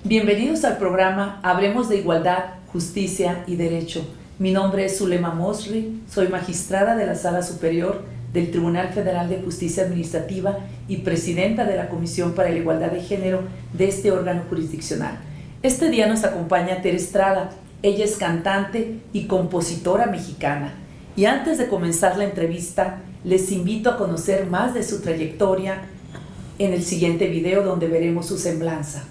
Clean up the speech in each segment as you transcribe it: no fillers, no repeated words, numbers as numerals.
Bienvenidos al programa Hablemos de Igualdad, Justicia y Derecho. Mi nombre es Zulema Mosri, soy magistrada de la Sala Superior del Tribunal Federal de Justicia Administrativa y presidenta de la Comisión para la Igualdad de Género de este órgano jurisdiccional. Este día nos acompaña Tere Estrada. Ella es cantante y compositora mexicana. Y antes de comenzar la entrevista, les invito a conocer más de su trayectoria en el siguiente video donde veremos su semblanza.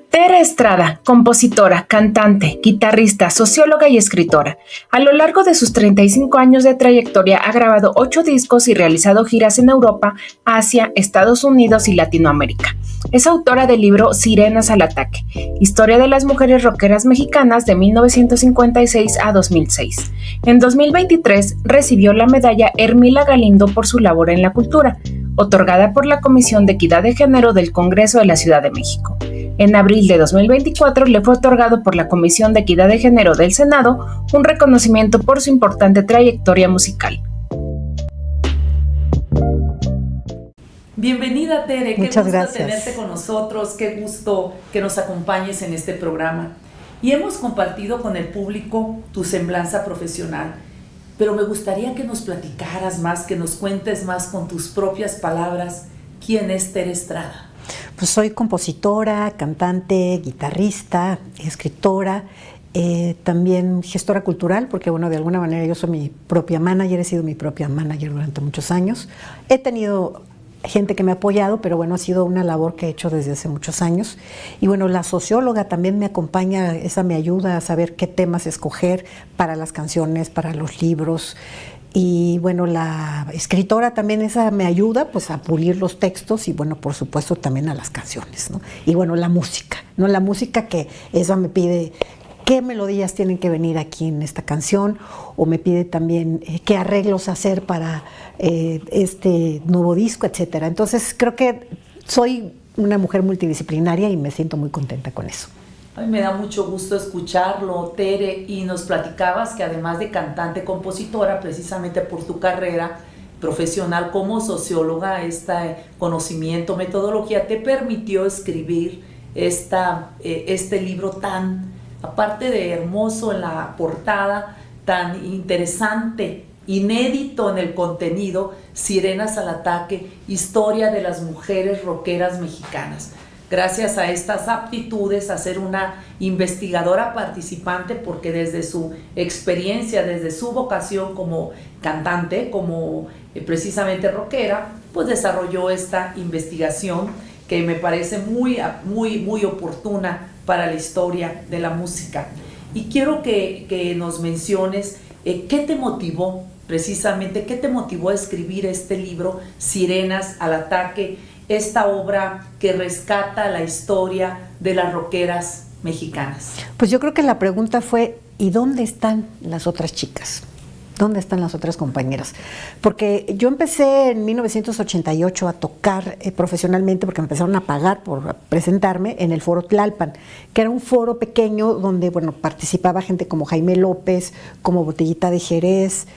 Tere Estrada, compositora, cantante, guitarrista, socióloga y escritora. A lo largo de sus 35 años de trayectoria ha grabado 8 discos y realizado giras en Europa, Asia, Estados Unidos y Latinoamérica. Es autora del libro Sirenas al Ataque, Historia de las Mujeres Rockeras Mexicanas de 1956 a 2006. En 2023 recibió la medalla Hermila Galindo por su labor en la cultura, otorgada por la Comisión de Equidad de Género del Congreso de la Ciudad de México. En abril de 2024 le fue otorgado por la Comisión de Equidad de Género del Senado un reconocimiento por su importante trayectoria musical. Bienvenida, Tere, Muchas qué gusto gracias. tenerte con nosotros, qué gusto que nos acompañes en este programa. Y hemos compartido con el público tu semblanza profesional, pero me gustaría que nos platicaras más, que nos cuentes más con tus propias palabras, ¿quién es Tere Estrada? Pues soy compositora, cantante, guitarrista, escritora, también gestora cultural, porque bueno, de alguna manera yo soy mi propia manager, he sido mi propia manager durante muchos años. He tenido gente que me ha apoyado, pero bueno, ha sido una labor que he hecho desde hace muchos años. Y bueno, la socióloga también me acompaña, esa me ayuda a saber qué temas escoger para las canciones, para los libros. Y bueno, la escritora también esa me ayuda pues a pulir los textos y bueno, por supuesto también a las canciones, ¿no? Y bueno, la música, ¿no? La música que esa me pide qué melodías tienen que venir aquí en esta canción o me pide también qué arreglos hacer para este nuevo disco, etcétera. Entonces creo que soy una mujer multidisciplinaria y me siento muy contenta con eso. Ay, me da mucho gusto escucharlo, Tere, y nos platicabas que además de cantante, compositora, precisamente por tu carrera profesional como socióloga, este conocimiento, metodología, te permitió escribir este libro tan, aparte de hermoso en la portada, tan interesante, inédito en el contenido, Sirenas al Ataque, Historia de las Mujeres Rockeras Mexicanas. Gracias a estas aptitudes, a ser una investigadora participante, porque desde su experiencia, desde su vocación como cantante, como precisamente rockera, pues desarrolló esta investigación que me parece muy oportuna para la historia de la música. Y quiero que nos menciones qué te motivó, precisamente, qué te motivó a escribir este libro, Sirenas al Ataque, esta obra que rescata la historia de las rockeras mexicanas. Pues yo creo que la pregunta fue, ¿y dónde están las otras chicas? ¿Dónde están las otras compañeras? Porque yo empecé en 1988 a tocar profesionalmente, porque me empezaron a pagar por presentarme en el Foro Tlalpan, que era un foro pequeño donde bueno, participaba gente como Jaime López, como Botellita de Jerez,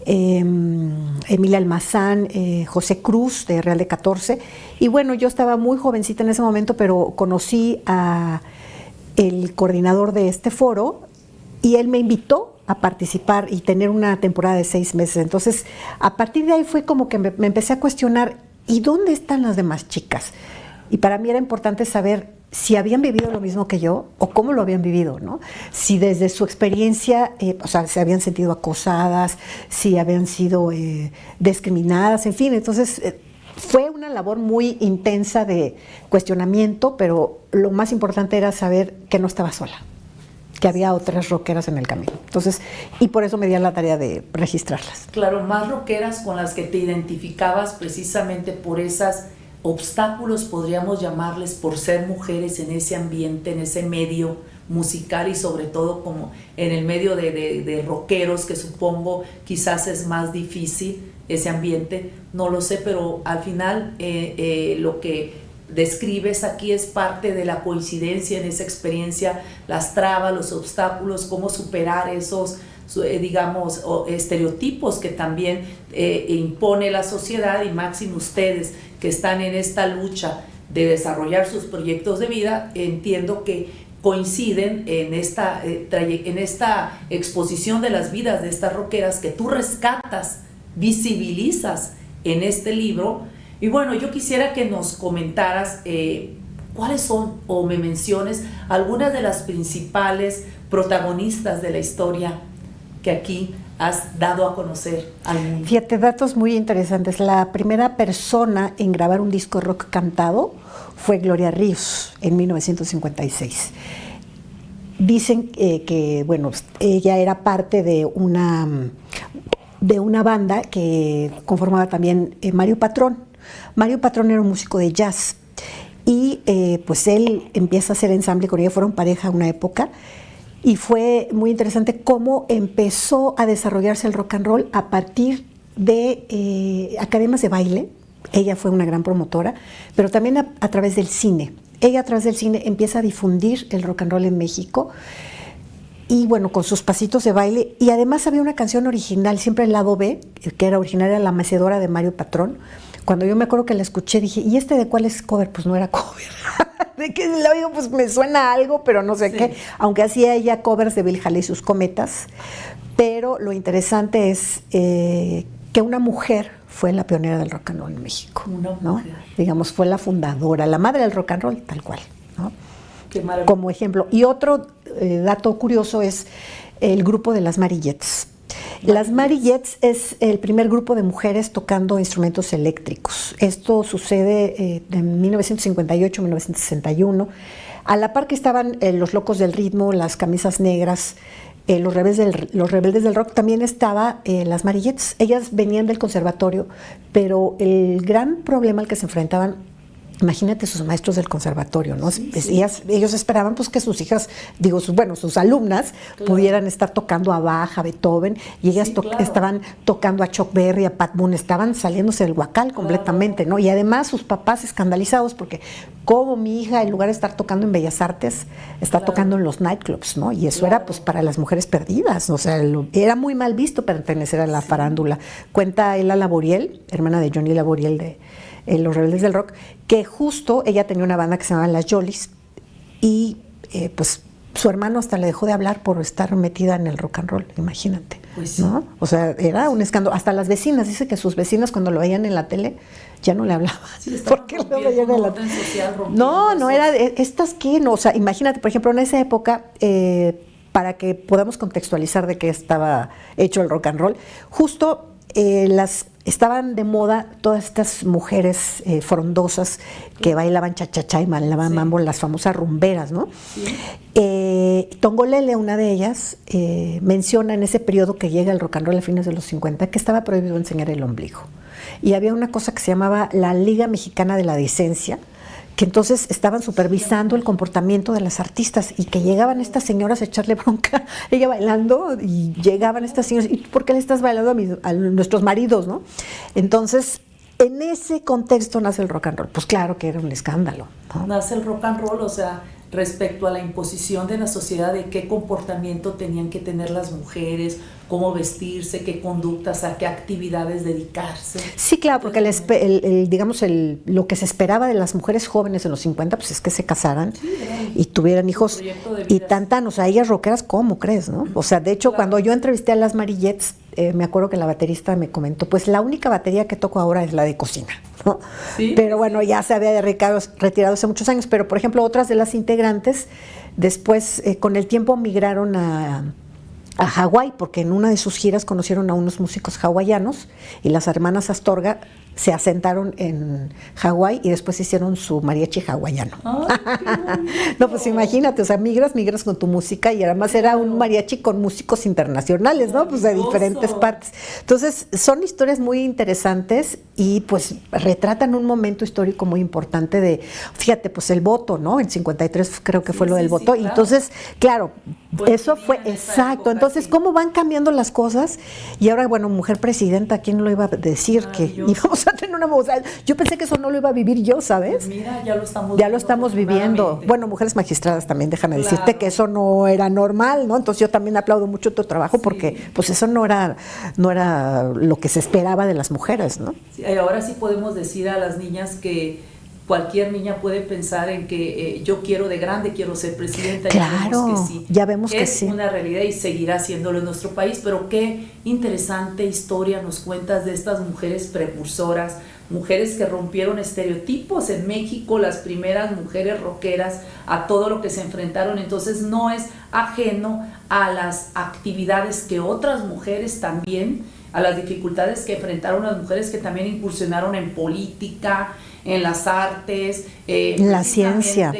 Emilia Almazán, José Cruz de Real de 14, y bueno, yo estaba muy jovencita en ese momento, pero conocí a el coordinador de este foro y él me invitó a participar y tener una temporada de 6 meses. Entonces, a partir de ahí fue como que me empecé a cuestionar, ¿y dónde están las demás chicas? Y para mí era importante saber si habían vivido lo mismo que yo o cómo lo habían vivido, ¿no? Si desde su experiencia, o sea, se habían sentido acosadas, si habían sido discriminadas, en fin. Entonces, fue una labor muy intensa de cuestionamiento, pero lo más importante era saber que no estaba sola, que había otras rockeras en el camino. Entonces, y por eso me di a la tarea de registrarlas. Claro, más rockeras con las que te identificabas precisamente por esas obstáculos, podríamos llamarles, por ser mujeres en ese ambiente, en ese medio musical y sobre todo como en el medio de rockeros, que supongo quizás es más difícil ese ambiente, no lo sé, pero al final lo que describes aquí es parte de la coincidencia en esa experiencia, las trabas, los obstáculos, cómo superar esos digamos, estereotipos que también impone la sociedad, y máximo ustedes que están en esta lucha de desarrollar sus proyectos de vida, entiendo que coinciden en esta exposición de las vidas de estas rockeras que tú rescatas, visibilizas en este libro. Y bueno, yo quisiera que nos comentaras cuáles son, o me menciones algunas de las principales protagonistas de la historia que aquí has dado a conocer al mundo. Fíjate, datos muy interesantes. La primera persona en grabar un disco rock cantado fue Gloria Ríos en 1956. Dicen que, bueno, ella era parte de una banda que conformaba también Mario Patrón. Mario Patrón era un músico de jazz y pues él empieza a hacer ensamble con ella, fueron pareja una época. Y fue muy interesante cómo empezó a desarrollarse el rock and roll a partir de academias de baile. Ella fue una gran promotora, pero también a través del cine. Ella a través del cine empieza a difundir el rock and roll en México. Y bueno, con sus pasitos de baile. Y además había una canción original, siempre el lado B, que era originaria, La Mecedora de Mario Patrón. Cuando yo me acuerdo que la escuché, dije, ¿y de cuál es cover? Pues no era cover. De que la oigo, pues me suena algo, pero no sé qué. Aunque hacía ella covers de Bill Haley y sus Cometas. Pero lo interesante es que una mujer fue la pionera del rock and roll en México. ¿No? Digamos, fue la fundadora, la madre del rock and roll, tal cual, ¿no? Qué maravilla. Como ejemplo. Y otro dato curioso es el grupo de las Marillettes. Las Marillettes es el primer grupo de mujeres tocando instrumentos eléctricos. Esto sucede en 1958-1961. A la par que estaban los Locos del Ritmo, las Camisas Negras, los Rebeldes del Rock, también estaba las Marillettes. Ellas venían del conservatorio, pero el gran problema al que se enfrentaban, imagínate sus maestros del conservatorio, ¿no? Sí. Ellos esperaban pues que sus hijas, sus alumnas, pudieran estar tocando a Bach, a Beethoven, y ellas estaban tocando a Chuck Berry, a Pat Boone, estaban saliéndose del huacal completamente, ¿no? Y además sus papás escandalizados porque como mi hija, en lugar de estar tocando en Bellas Artes, está tocando en los nightclubs, ¿no? Y eso era pues para las mujeres perdidas, o sea, era muy mal visto pertenecer a la farándula. Cuenta Ela Laboriel, hermana de Johnny Laboriel de Los Rebeldes del Rock, que justo ella tenía una banda que se llamaba Las Jollies y pues su hermano hasta le dejó de hablar por estar metida en el rock and roll, imagínate, pues sí, ¿no? O sea, era un escándalo. Hasta las vecinas, dice que sus vecinas cuando lo veían en la tele ya no le hablaban. Sí, porque lo veían en la tele. No, era estas que no, o sea, imagínate, por ejemplo, en esa época, para que podamos contextualizar de qué estaba hecho el rock and roll, justo estaban de moda todas estas mujeres frondosas que bailaban cha-cha-cha y bailaban mambo, las famosas rumberas, ¿no? Sí. Tongolele, una de ellas, menciona en ese periodo que llega el rock and roll a fines de los 50 que estaba prohibido enseñar el ombligo. Y había una cosa que se llamaba la Liga Mexicana de la Decencia, que entonces estaban supervisando el comportamiento de las artistas y que llegaban estas señoras a echarle bronca, ella bailando, y llegaban estas señoras, ¿y por qué le estás bailando a nuestros maridos, no? Entonces, en ese contexto nace el rock and roll. Pues claro que era un escándalo, ¿no? Nace el rock and roll, o sea, respecto a la imposición de la sociedad de qué comportamiento tenían que tener las mujeres, cómo vestirse, qué conductas, a qué actividades dedicarse. Sí, claro, porque lo que se esperaba de las mujeres jóvenes en los 50 pues es que se casaran y tuvieran hijos y tantan, o sea, ellas rockeras, ¿cómo crees, no? O sea, de hecho, cuando yo entrevisté a las Marillettes, me acuerdo que la baterista me comentó, pues la única batería que toco ahora es la de cocina, ¿no? ¿Sí? Pero bueno, ya se había retirado hace muchos años, pero por ejemplo, otras de las integrantes después con el tiempo migraron a Hawái, porque en una de sus giras conocieron a unos músicos hawaianos y las hermanas Astorga se asentaron en Hawái y después hicieron su mariachi hawaiano. No, pues imagínate, o sea, migras con tu música y además era un mariachi con músicos internacionales, ¿no? Pues de diferentes partes. Entonces, son historias muy interesantes y pues retratan un momento histórico muy importante de, fíjate, pues el voto, ¿no? En 53 creo que fue lo del voto. Claro. Y entonces, claro, pues eso fue exacto. Época, entonces, ¿cómo van cambiando las cosas? Y ahora, bueno, mujer presidenta, ¿quién lo iba a decir que íbamos a tener una mujer? Yo pensé que eso no lo iba a vivir yo, ¿sabes? Pues mira, ya lo estamos viviendo. Bueno, mujeres magistradas también, déjame decirte que eso no era normal, ¿no? Entonces yo también aplaudo mucho tu trabajo porque pues eso no era lo que se esperaba de las mujeres, ¿no? Sí, ahora sí podemos decir a las niñas que cualquier niña puede pensar en que yo quiero de grande, quiero ser presidenta. Claro, ya vemos que sí. Es una realidad y seguirá siéndolo en nuestro país, pero qué interesante historia nos cuentas de estas mujeres precursoras, mujeres que rompieron estereotipos en México, las primeras mujeres rockeras, a todo lo que se enfrentaron. Entonces no es ajeno a las actividades que otras mujeres también, a las dificultades que enfrentaron las mujeres que también incursionaron en política, en las artes, en la ciencia.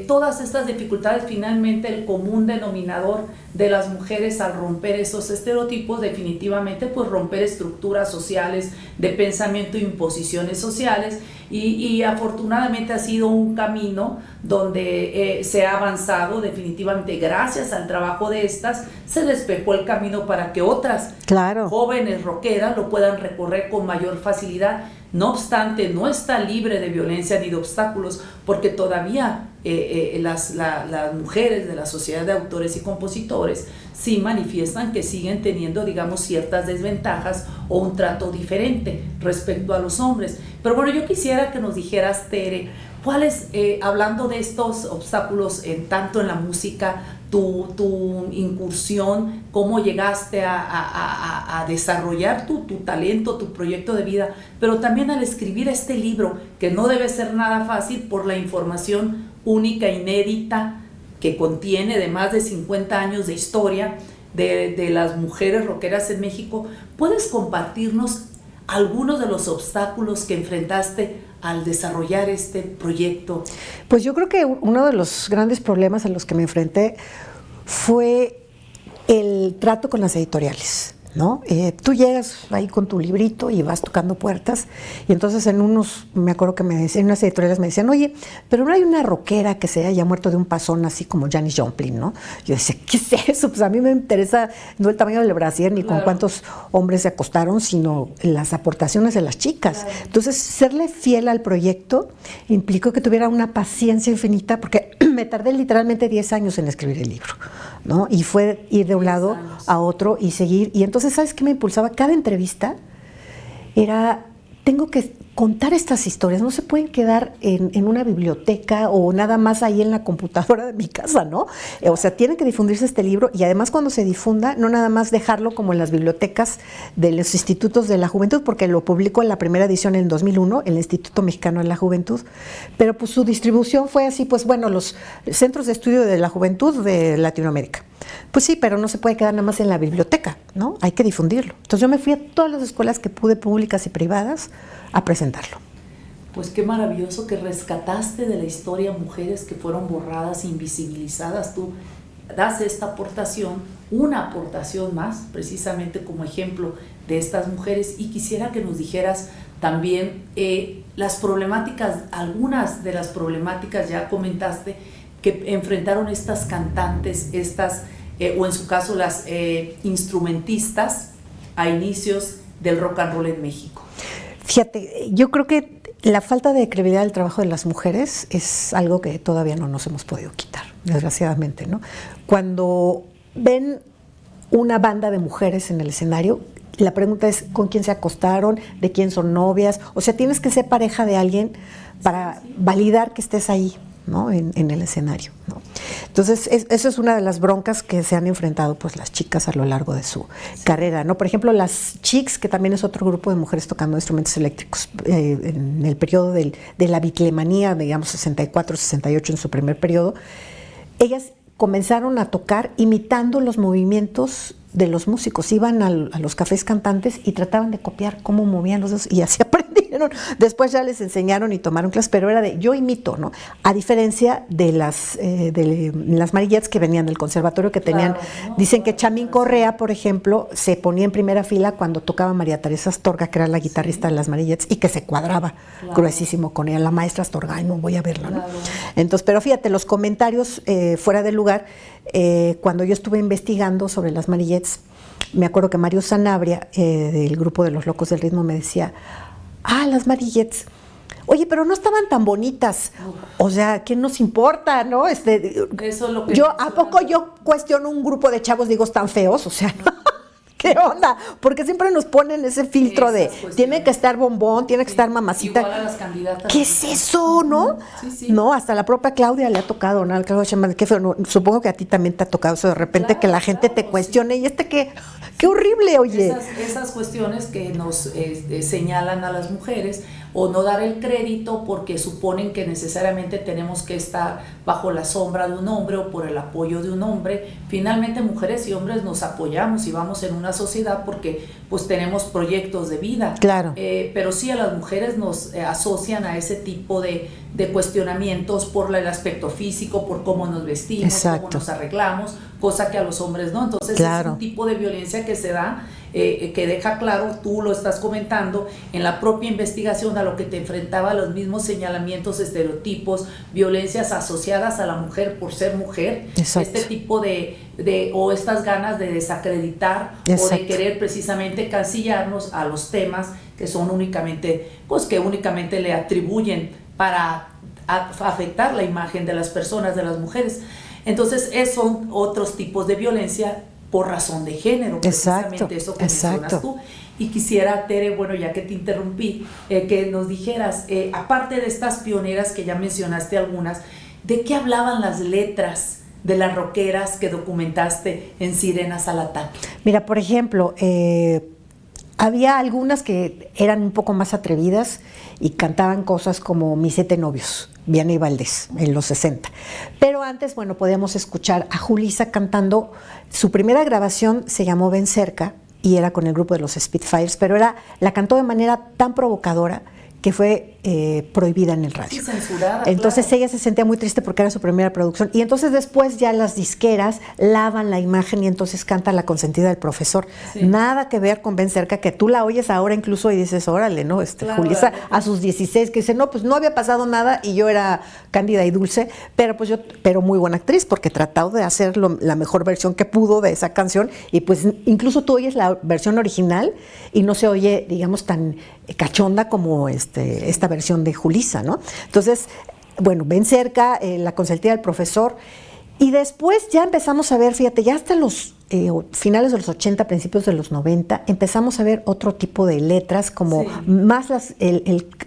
Todas estas dificultades, finalmente el común denominador de las mujeres al romper esos estereotipos, definitivamente pues romper estructuras sociales de pensamiento e imposiciones sociales, y afortunadamente ha sido un camino donde se ha avanzado definitivamente. Gracias al trabajo de estas se despejó el camino para que otras jóvenes rockeras lo puedan recorrer con mayor facilidad. No obstante, no está libre de violencia ni de obstáculos, porque todavía las mujeres de la sociedad de autores y compositores sí manifiestan que siguen teniendo, digamos, ciertas desventajas o un trato diferente respecto a los hombres. Pero bueno, yo quisiera que nos dijeras, Tere, ¿cuáles, hablando de estos obstáculos tanto en la música, tu incursión, cómo llegaste a desarrollar tu talento, tu proyecto de vida, pero también al escribir este libro, que no debe ser nada fácil por la información única, inédita, que contiene de más de 50 años de historia de las mujeres rockeras en México? ¿Puedes compartirnos algunos de los obstáculos que enfrentaste al desarrollar este proyecto? Pues yo creo que uno de los grandes problemas a los que me enfrenté fue el trato con las editoriales, ¿no? Tú llegas ahí con tu librito y vas tocando puertas, y entonces me acuerdo que en unas editoriales me decían, oye, pero no hay una rockera que se haya muerto de un pasón así como Janis Joplin, ¿no? Yo decía, ¿qué es eso? Pues a mí me interesa no el tamaño del brasier ni con cuántos hombres se acostaron, sino las aportaciones de las chicas. Entonces, serle fiel al proyecto implicó que tuviera una paciencia infinita, porque me tardé literalmente 10 años en escribir el libro, ¿no? Y fue ir de un lado a otro y seguir. Y entonces, ¿sabes qué me impulsaba? Cada entrevista era, tengo que contar estas historias, no se pueden quedar en una biblioteca o nada más ahí en la computadora de mi casa, ¿no? O sea, tiene que difundirse este libro, y además cuando se difunda, no nada más dejarlo como en las bibliotecas de los institutos de la juventud, porque lo publicó en la primera edición en 2001, el Instituto Mexicano de la Juventud, pero pues su distribución fue así, pues bueno, los centros de estudio de la juventud de Latinoamérica. Pues sí, pero no se puede quedar nada más en la biblioteca, ¿no? Hay que difundirlo. Entonces yo me fui a todas las escuelas que pude, públicas y privadas, a presentarlo. Pues qué maravilloso que rescataste de la historia mujeres que fueron borradas, invisibilizadas. Tú das esta aportación, una aportación más, precisamente como ejemplo de estas mujeres, y quisiera que nos dijeras también las problemáticas, algunas de las problemáticas ya comentaste, que enfrentaron estas cantantes, o en su caso las instrumentistas a inicios del rock and roll en México. Fíjate, yo creo que la falta de credibilidad del trabajo de las mujeres es algo que todavía no nos hemos podido quitar, desgraciadamente, ¿no? Cuando ven una banda de mujeres en el escenario, la pregunta es ¿con quién se acostaron? ¿De quién son novias? O sea, tienes que ser pareja de alguien para validar que estés ahí, ¿no? En el escenario, ¿no? Entonces, eso es una de las broncas que se han enfrentado pues las chicas a lo largo de su carrera, ¿no? Por ejemplo, las Chicks, que también es otro grupo de mujeres tocando instrumentos eléctricos, en el periodo de la Beatlemanía, digamos 64, 68, en su primer periodo, ellas comenzaron a tocar imitando los movimientos de los músicos. Iban a los cafés cantantes y trataban de copiar cómo movían los dedos, y así aprendieron. Después ya les enseñaron y tomaron clases, pero era de yo imito, ¿no? A diferencia de las Marillettes que venían del conservatorio, que tenían, dicen que Chamín Correa, por ejemplo, se ponía en primera fila cuando tocaba María Teresa Astorga, que era la guitarrista de las Marillettes, y que se cuadraba gruesísimo con ella, la maestra Astorga, ay, no voy a verla, ¿no? Entonces, pero fíjate, los comentarios fuera de lugar, cuando yo estuve investigando sobre las Marillettes, me acuerdo que Mario Sanabria, del grupo de los Locos del Ritmo, me decía, las Marillettes, oye, pero no estaban tan bonitas. O sea, ¿qué nos importa, no? Eso es lo que ¿a poco yo cuestiono un grupo de chavos, digo, están feos? O sea, ¿no? ¿qué onda? Porque siempre nos ponen ese filtro de tiene que estar bombón, tiene que estar mamacita. Igual a las candidatas. ¿Qué es eso, no? Sí. No, hasta la propia Claudia le ha tocado, ¿no? Claudia Sheinbaum, qué feo, no, supongo que a ti también te ha tocado eso de repente, que la gente te cuestione, y qué horrible, oye. Esas cuestiones que nos señalan a las mujeres, o no dar el crédito porque suponen que necesariamente tenemos que estar bajo la sombra de un hombre o por el apoyo de un hombre. Finalmente, mujeres y hombres nos apoyamos y vamos en una sociedad porque pues tenemos proyectos de vida. Claro. Pero sí, a las mujeres nos asocian a ese tipo de cuestionamientos por el aspecto físico, por cómo nos vestimos, exacto, cómo nos arreglamos, cosa que a los hombres no. Entonces claro, es un tipo de violencia que se da, que deja claro, tú lo estás comentando, en la propia investigación a lo que te enfrentaba, los mismos señalamientos, estereotipos, violencias asociadas a la mujer por ser mujer. exacto, este tipo o estas ganas de desacreditar, exacto, o de querer precisamente cancillarnos a los temas que son únicamente, pues que únicamente le atribuyen para afectar la imagen de las personas, de las mujeres. Entonces son otros tipos de violencia por razón de género, precisamente, exacto, eso que mencionas tú. Y quisiera, Tere, bueno, ya que te interrumpí, que nos dijeras, aparte de estas pioneras que ya mencionaste algunas, ¿de qué hablaban las letras de las rockeras que documentaste en Sirenas al Ataque? Mira, por ejemplo, había algunas que eran un poco más atrevidas y cantaban cosas como Mis 7 novios, Vianney Valdés, en los 60. Pero antes, bueno, podíamos escuchar a Julissa cantando. Su primera grabación se llamó Ven Cerca y era con el grupo de los Spitfires, pero la cantó de manera tan provocadora que fue prohibida en el radio. Sí, censurada. Entonces claro, ella se sentía muy triste porque era su primera producción. Y entonces después ya las disqueras lavan la imagen y entonces canta La consentida del profesor. Sí. Nada que ver con Ven Cerca, que tú la oyes ahora incluso y dices, órale, ¿no? Claro, Julissa a sus 16, que dice, no, pues no había pasado nada y yo era cándida y dulce, pero muy buena actriz porque trató de hacer la mejor versión que pudo de esa canción y pues incluso tú oyes la versión original y no se oye, digamos, tan cachonda como esta versión de Julissa, ¿no? Entonces, bueno, Ven Cerca, La consentida del profesor, y después ya empezamos a ver, fíjate, ya hasta los finales de los 80, principios de los 90, empezamos a ver otro tipo de letras, como más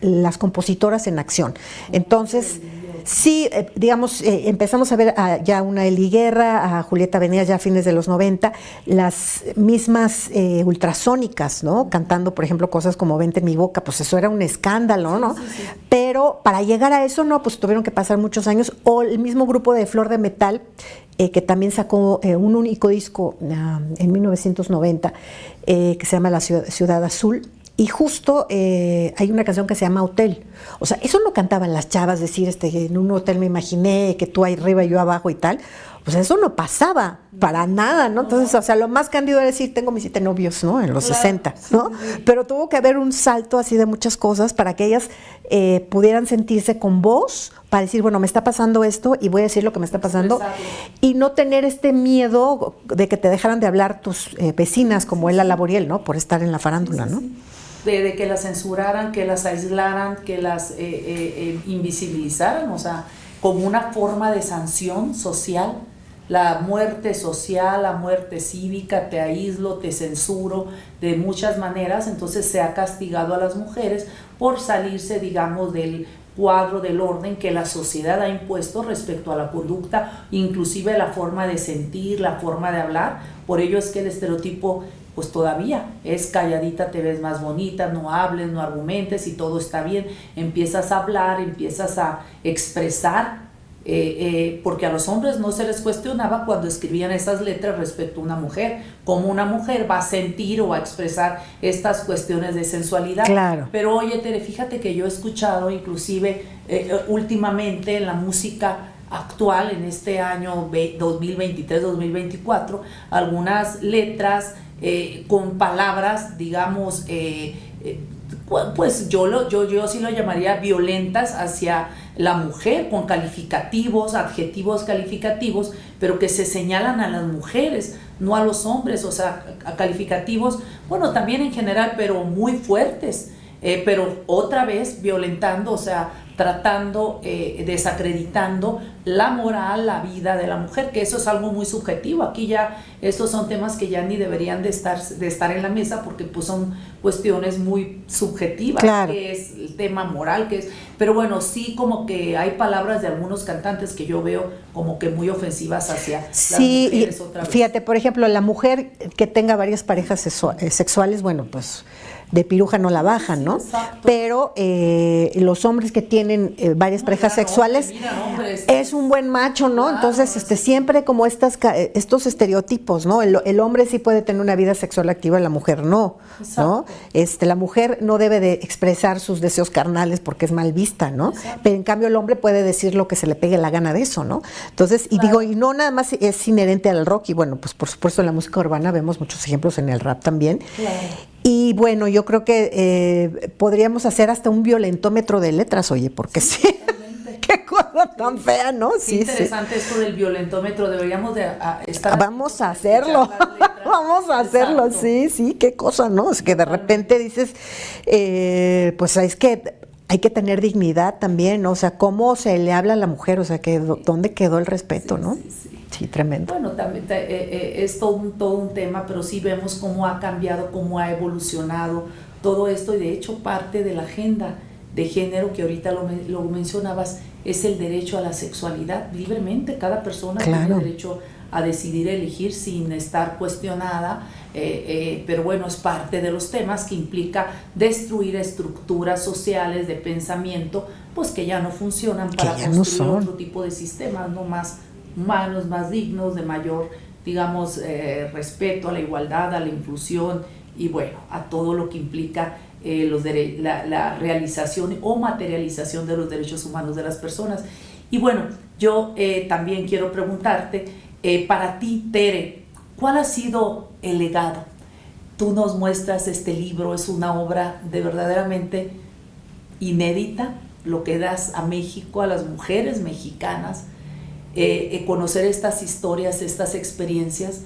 las compositoras en acción. Entonces, sí, digamos, empezamos a ver ya una Eli Guerra, a Julieta Venegas ya a fines de los 90, las mismas ultrasónicas, ¿no? Cantando, por ejemplo, cosas como Vente en mi boca, pues eso era un escándalo, ¿no? Sí. Pero para llegar a eso, no, pues tuvieron que pasar muchos años, o el mismo grupo de Flor de Metal, que también sacó un único disco en 1990, que se llama La Ciudad Azul. Y justo hay una canción que se llama Hotel. O sea, eso no cantaban las chavas, decir, en un hotel me imaginé que tú ahí arriba y yo abajo y tal. O sea, eso no pasaba para nada, ¿no? Entonces, o sea, lo más cándido era decir, tengo mis 7 novios, ¿no? En los 60, ¿no? Pero tuvo que haber un salto así de muchas cosas para que ellas pudieran sentirse con voz para decir, bueno, me está pasando esto y voy a decir lo que me está pasando. Y no tener este miedo de que te dejaran de hablar tus vecinas, como Ela Laboriel, ¿no? Por estar en la farándula, ¿no? De que las censuraran, que las aislaran, que las invisibilizaran, o sea, como una forma de sanción social. La muerte social, la muerte cívica, te aíslo, te censuro de muchas maneras. Entonces se ha castigado a las mujeres por salirse, digamos, del cuadro del orden que la sociedad ha impuesto respecto a la conducta, inclusive la forma de sentir, la forma de hablar. Por ello es que el estereotipo pues todavía es calladita, te ves más bonita, no hables, no argumentes y todo está bien. Empiezas a hablar, empiezas a expresar, porque a los hombres no se les cuestionaba cuando escribían esas letras respecto a una mujer, cómo una mujer va a sentir o va a expresar estas cuestiones de sensualidad. Claro. Pero oye, Tere, fíjate que yo he escuchado inclusive últimamente en la música actual, en este año 2023-2024, algunas letras con palabras, digamos, pues yo sí lo llamaría violentas hacia la mujer, con calificativos, adjetivos calificativos, pero que se señalan a las mujeres, no a los hombres, o sea, a calificativos, bueno, también en general, pero muy fuertes. pero otra vez violentando, o sea, tratando, desacreditando la moral, la vida de la mujer, que eso es algo muy subjetivo. Aquí ya estos son temas que ya ni deberían de estar en la mesa, porque pues son cuestiones muy subjetivas, claro, que es el tema moral, que es, pero bueno, sí, como que hay palabras de algunos cantantes que yo veo como que muy ofensivas hacia las mujeres otra vez. Fíjate, por ejemplo, la mujer que tenga varias parejas sexuales, bueno, pues de piruja no la bajan, ¿no? Exacto. Pero los hombres que tienen varias parejas sexuales, es un buen macho, ¿no? Claro, Entonces, siempre como estos estereotipos, ¿no? El hombre sí puede tener una vida sexual activa, la mujer no, ¿no? La mujer no debe de expresar sus deseos carnales porque es mal vista, ¿no? Exacto. Pero en cambio el hombre puede decir lo que se le pegue la gana de eso, ¿no? Entonces, y claro, digo, y no nada más es inherente al rock, y bueno, pues por supuesto en la música urbana vemos muchos ejemplos, en el rap también. claro. Y bueno, yo creo que podríamos hacer hasta un violentómetro de letras, oye, porque sí. Qué cosa tan fea, ¿no? Qué Sí, interesante esto del violentómetro, deberíamos de estar... Vamos a hacerlo, vamos a hacerlo, sí, sí, qué cosa, ¿no? Es que de repente dices, pues es que hay que tener dignidad también, ¿no? O sea, cómo se le habla a la mujer, o sea, que dónde quedó el respeto, ¿no? Sí, tremendo. Bueno, también es todo un tema, pero sí vemos cómo ha cambiado, cómo ha evolucionado todo esto, y de hecho parte de la agenda de género que ahorita lo mencionabas es el derecho a la sexualidad libremente. Cada persona tiene derecho a decidir, elegir sin estar cuestionada, pero bueno, es parte de los temas que implica destruir estructuras sociales de pensamiento, pues que ya no funcionan para construir otro tipo de sistemas, ¿no? Más humanos, más dignos, de mayor, digamos, respeto a la igualdad, a la inclusión y bueno, a todo lo que implica la realización o materialización de los derechos humanos de las personas. Y bueno, yo también quiero preguntarte, para ti, Tere, ¿cuál ha sido el legado? Tú nos muestras este libro, es una obra de verdaderamente inédita, lo que das a México, a las mujeres mexicanas, conocer estas historias, estas experiencias,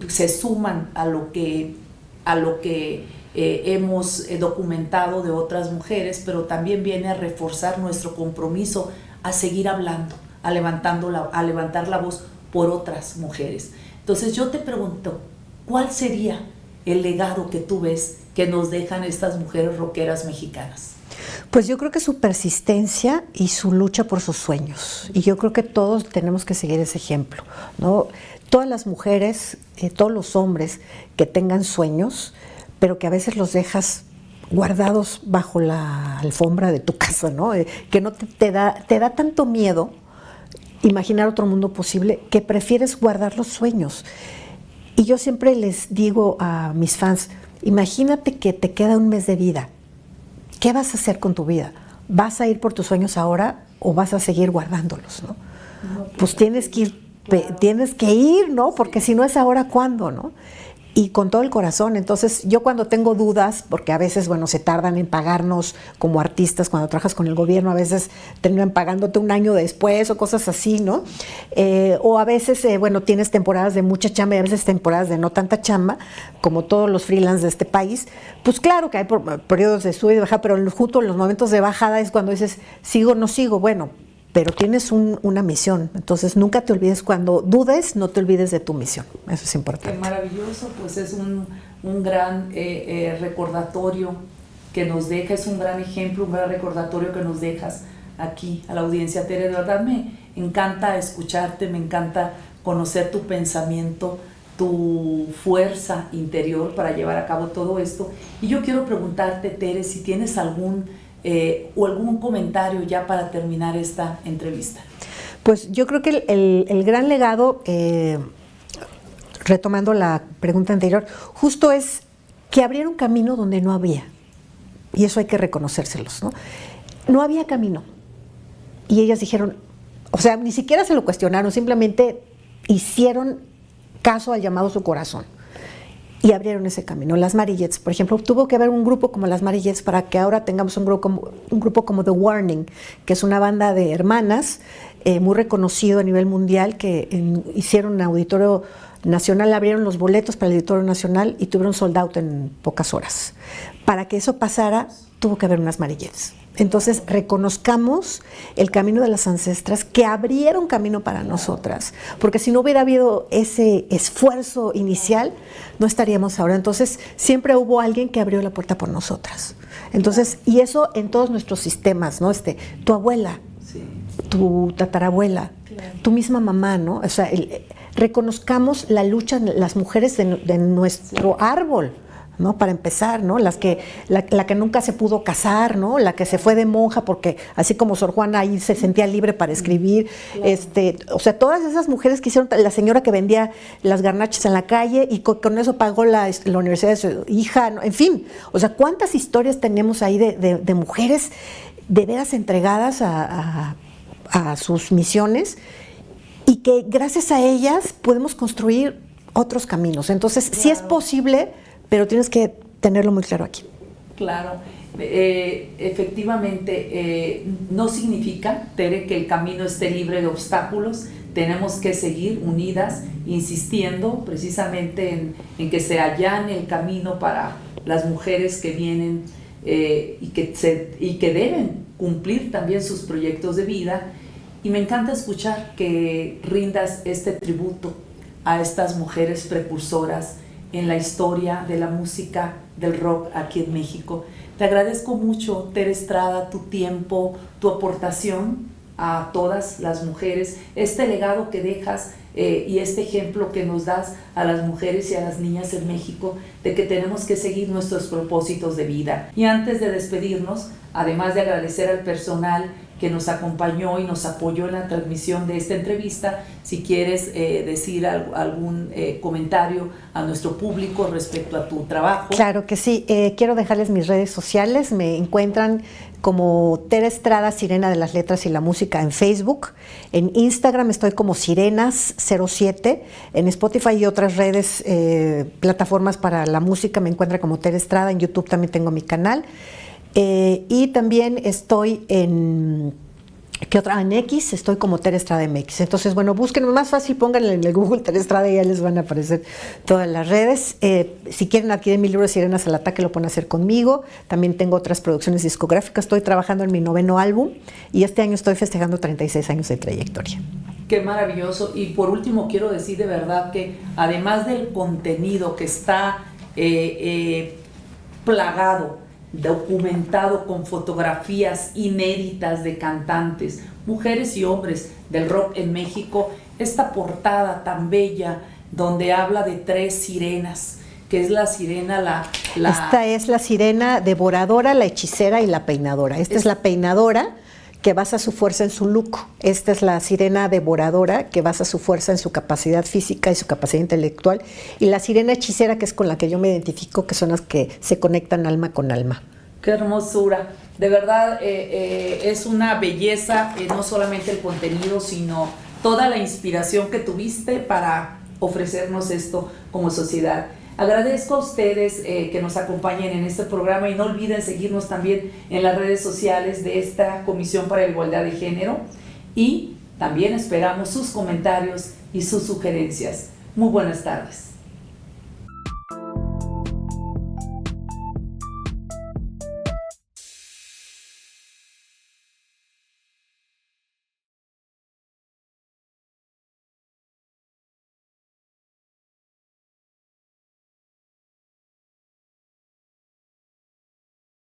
se suman a lo que hemos documentado de otras mujeres, pero también viene a reforzar nuestro compromiso a seguir hablando, a levantar la voz por otras mujeres. Entonces yo te pregunto, ¿cuál sería el legado que tú ves que nos dejan estas mujeres rockeras mexicanas? Pues yo creo que su persistencia y su lucha por sus sueños. Y yo creo que todos tenemos que seguir ese ejemplo, ¿no? Todas las mujeres, todos los hombres que tengan sueños, pero que a veces los dejas guardados bajo la alfombra de tu casa, ¿no? Que no te da tanto miedo imaginar otro mundo posible, que prefieres guardar los sueños. Y yo siempre les digo a mis fans, imagínate que te queda un mes de vida. ¿Qué vas a hacer con tu vida? ¿Vas a ir por tus sueños ahora o vas a seguir guardándolos, ¿no? Pues tienes que ir, ¿no? Porque si no es ahora, ¿cuándo, no? Y con todo el corazón. Entonces, yo cuando tengo dudas, porque a veces, bueno, se tardan en pagarnos como artistas, cuando trabajas con el gobierno, a veces terminan pagándote un año después o cosas así, ¿no? O a veces, bueno, tienes temporadas de mucha chamba y a veces temporadas de no tanta chamba, como todos los freelance de este país. Pues claro que hay periodos de sub y de baja, pero justo en los momentos de bajada es cuando dices, sigo o no sigo, bueno, pero tienes una misión, entonces nunca te olvides, cuando dudes, no te olvides de tu misión, eso es importante. Qué maravilloso, pues es un gran recordatorio que nos deja, es un gran ejemplo, un gran recordatorio que nos dejas aquí a la audiencia, Tere. De verdad me encanta escucharte, me encanta conocer tu pensamiento, tu fuerza interior para llevar a cabo todo esto. Y yo quiero preguntarte, Tere, si tienes algún comentario ya para terminar esta entrevista. Pues yo creo que el gran legado, retomando la pregunta anterior, justo es que abrieron camino donde no había, y eso hay que reconocérselos, ¿no? No había camino, y ellas dijeron, o sea, ni siquiera se lo cuestionaron, simplemente hicieron caso al llamado a su corazón. Y abrieron ese camino. Las Marillettes, por ejemplo, tuvo que haber un grupo como las Marillettes para que ahora tengamos un grupo como The Warning, que es una banda de hermanas muy reconocido a nivel mundial, que hicieron un auditorio nacional, abrieron los boletos para el auditorio nacional y tuvieron sold out en pocas horas. Para que eso pasara, tuvo que haber unas Marillettes. Entonces, reconozcamos el camino de las ancestras que abrieron camino para nosotras, porque si no hubiera habido ese esfuerzo inicial, no estaríamos ahora. Entonces, siempre hubo alguien que abrió la puerta por nosotras. Entonces, y eso en todos nuestros sistemas, ¿no? Tu abuela, sí, tu tatarabuela, claro, tu misma mamá, ¿no? O sea, reconozcamos la lucha de las mujeres de nuestro sí, árbol, ¿no? Para empezar, ¿no? La que nunca se pudo casar, ¿no? La que se fue de monja porque así como Sor Juana ahí se sentía libre para escribir, claro. O sea, todas esas mujeres que hicieron, la señora que vendía las garnachas en la calle y con eso pagó la universidad de su hija, ¿no? En fin, o sea, cuántas historias tenemos ahí de mujeres de veras entregadas a sus misiones y que gracias a ellas podemos construir otros caminos. Entonces, claro, sí es posible, pero tienes que tenerlo muy claro aquí. Claro, efectivamente, no significa, Tere, que el camino esté libre de obstáculos. Tenemos que seguir unidas, insistiendo precisamente en que se allane el camino para las mujeres que vienen y que deben cumplir también sus proyectos de vida. Y me encanta escuchar que rindas este tributo a estas mujeres precursoras en la historia de la música del rock aquí en México. Te agradezco mucho, Tere Estrada, tu tiempo, tu aportación a todas las mujeres, este legado que dejas y este ejemplo que nos das a las mujeres y a las niñas en México de que tenemos que seguir nuestros propósitos de vida. Y antes de despedirnos, además de agradecer al personal que nos acompañó y nos apoyó en la transmisión de esta entrevista, si quieres decir algún comentario a nuestro público respecto a tu trabajo. Claro que sí, quiero dejarles mis redes sociales, me encuentran como Tere Estrada, Sirena de las Letras y la Música en Facebook, en Instagram estoy como Sirenas07, en Spotify y otras redes, plataformas para la música me encuentra como Tere Estrada, en YouTube también tengo mi canal. Y también estoy en X, estoy como Tere Estrada MX. Entonces, bueno, búsquenme más fácil, pónganle en el Google Tere Estrada y ya les van a aparecer todas las redes. Si quieren adquirir mi libro Sirenas al Ataque, lo pueden hacer conmigo. También tengo otras producciones discográficas. Estoy trabajando en mi 9º álbum y este año estoy festejando 36 años de trayectoria. Qué maravilloso. Y por último, quiero decir de verdad que además del contenido que está plagado, documentado con fotografías inéditas de cantantes, mujeres y hombres del rock en México, esta portada tan bella donde habla de 3 sirenas, que es la sirena, Esta es la sirena devoradora, la hechicera y la peinadora. Esta es la peinadora que basa su fuerza en su look. Esta es la sirena devoradora que basa su fuerza en su capacidad física y su capacidad intelectual. Y la sirena hechicera, que es con la que yo me identifico, que son las que se conectan alma con alma. ¡Qué hermosura! De verdad, es una belleza, no solamente el contenido, sino toda la inspiración que tuviste para ofrecernos esto como sociedad. Agradezco a ustedes que nos acompañen en este programa y no olviden seguirnos también en las redes sociales de esta Comisión para la Igualdad de Género y también esperamos sus comentarios y sus sugerencias. Muy buenas tardes.